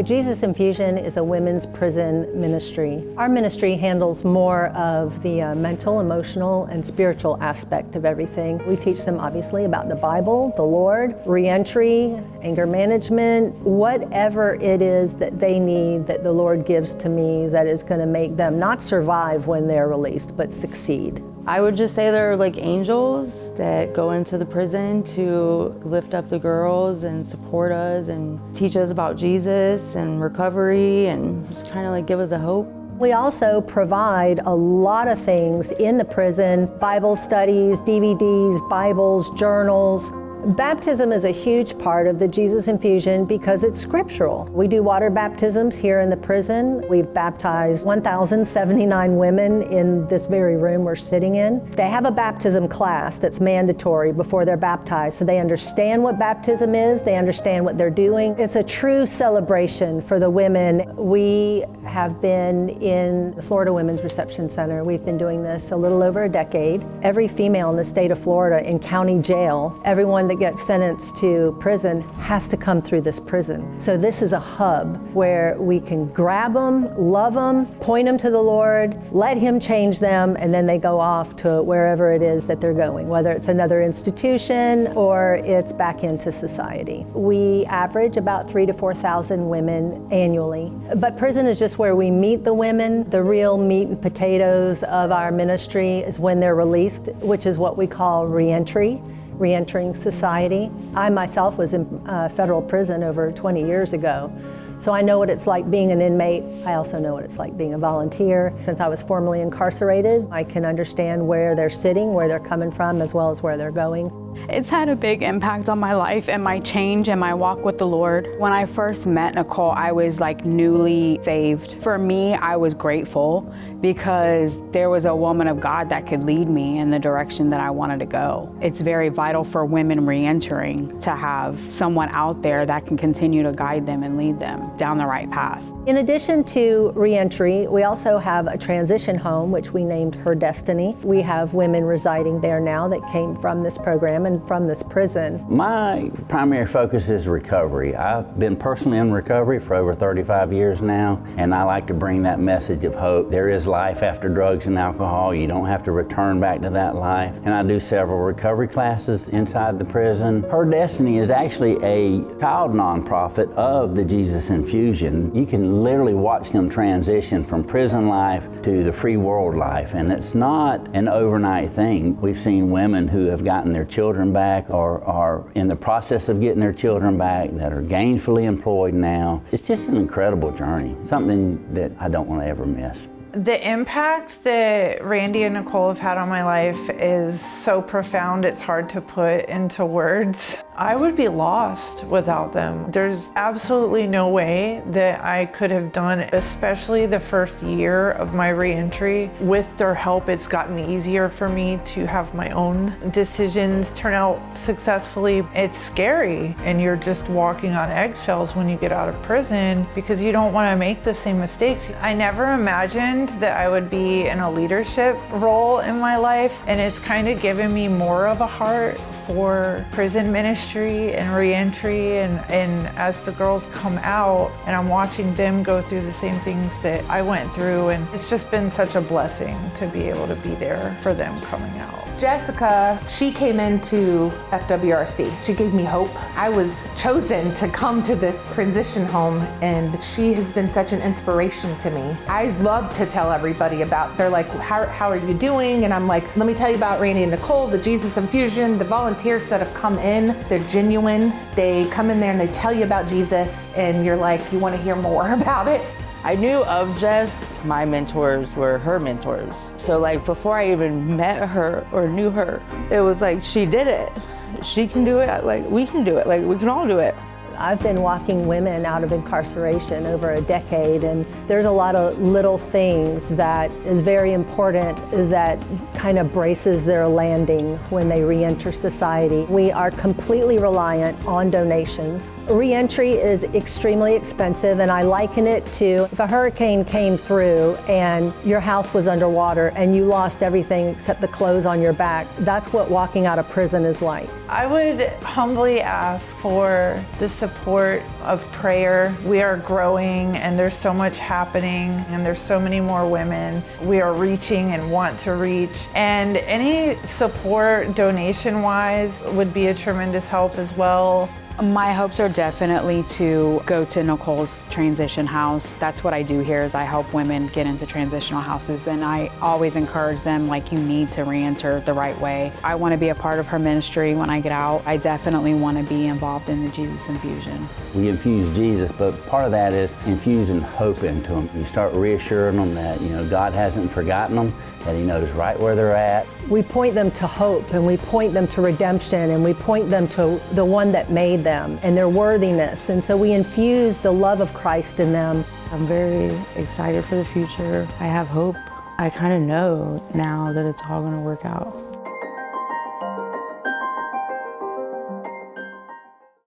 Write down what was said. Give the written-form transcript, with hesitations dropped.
The Jesus Infusion is a women's prison ministry. Our ministry handles more of the mental, emotional, and spiritual aspect of everything. We teach them obviously about the Bible, the Lord, reentry, anger management, whatever it is that they need that the Lord gives to me that is going to make them not survive when they're released, but succeed. I would just say they're like angels that go into the prison to lift up the girls and support us and teach us about Jesus and recovery and just kind of like give us a hope. We also provide a lot of things in the prison: Bible studies, DVDs, Bibles, journals. Baptism is a huge part of the Jesus Infusion because it's scriptural. We do water baptisms here in the prison. We've baptized 1,079 women in this very room we're sitting in. They have a baptism class that's mandatory before they're baptized, so they understand what baptism is, they understand what they're doing. It's a true celebration for the women. We have been in the Florida Women's Reception Center. We've been doing this a little over a decade. Every female in the state of Florida in county jail, everyone that gets sentenced to prison has to come through this prison. So this is a hub where we can grab them, love them, point them to the Lord, let Him change them, and then they go off to wherever it is that they're going, whether it's another institution or it's back into society. We average about 3,000 to 4,000 women annually. But prison is just where we meet the women. The real meat and potatoes of our ministry is when they're released, which is what we call reentering society. I myself was in federal prison over 20 years ago, so I know what it's like being an inmate. I also know what it's like being a volunteer. Since I was formerly incarcerated, I can understand where they're sitting, where they're coming from, as well as where they're going. It's had a big impact on my life and my change and my walk with the Lord. When I first met Nicole, I was like newly saved. For me, I was grateful because there was a woman of God that could lead me in the direction that I wanted to go. It's very vital for women re-entering to have someone out there that can continue to guide them and lead them down the right path. In addition to re-entry, we also have a transition home, which we named Her Destiny. We have women residing there now that came from this program and from this prison. My primary focus is recovery. I've been personally in recovery for over 35 years now, and I like to bring that message of hope. There is life after drugs and alcohol. You don't have to return back to that life. And I do several recovery classes inside the prison. Her Destiny is actually a child nonprofit of the Jesus Infusion. You can literally watch them transition from prison life to the free world life, and it's not an overnight thing. We've seen women who have gotten their children back or are in the process of getting their children back that are gainfully employed now. It's just an incredible journey, something that I don't want to ever miss. The impact that Randy and Nicole have had on my life is so profound, it's hard to put into words. I would be lost without them. There's absolutely no way that I could have done, especially the first year of my reentry. With their help, it's gotten easier for me to have my own decisions turn out successfully. It's scary, and you're just walking on eggshells when you get out of prison because you don't want to make the same mistakes. I never imagined that I would be in a leadership role in my life, and it's kind of given me more of a heart for prison ministry and reentry, and as the girls come out and I'm watching them go through the same things that I went through, and it's just been such a blessing to be able to be there for them coming out. Jessica, she came into FWRC. She gave me hope. I was chosen to come to this transition home, and she has been such an inspiration to me. I love to tell everybody about, they're like, how are you doing? And I'm like, let me tell you about Randy and Nicole, the Jesus Infusion, the volunteers that have come in. They're genuine. They come in there and they tell you about Jesus, and you're like, you want to hear more about it? I knew of Jess. My mentors were her mentors. So like before I even met her or knew her, it was like, she did it. She can do it, like we can do it, like we can all do it. I've been walking women out of incarceration over a decade, and there's a lot of little things that is very important that kind of braces their landing when they re-enter society. We are completely reliant on donations. Re-entry is extremely expensive, and I liken it to if a hurricane came through and your house was underwater and you lost everything except the clothes on your back. That's what walking out of prison is like. I would humbly ask for the support support of prayer. We are growing and there's so much happening and there's so many more women we are reaching and want to reach. And any support donation-wise would be a tremendous help as well. My hopes are definitely to go to Nicole's transition house. That's what I do here is I help women get into transitional houses, and I always encourage them, like, you need to re-enter the right way. I want to be a part of her ministry when I get out. I definitely want to be involved in the Jesus Infusion. We infuse Jesus, but part of that is infusing hope into them. You start reassuring them that, God hasn't forgotten them, that He knows right where they're at. We point them to hope, and we point them to redemption, and we point them to the one that made them and their worthiness. And so we infuse the love of Christ in them. I'm very excited for the future. I have hope. I kind of know now that it's all going to work out.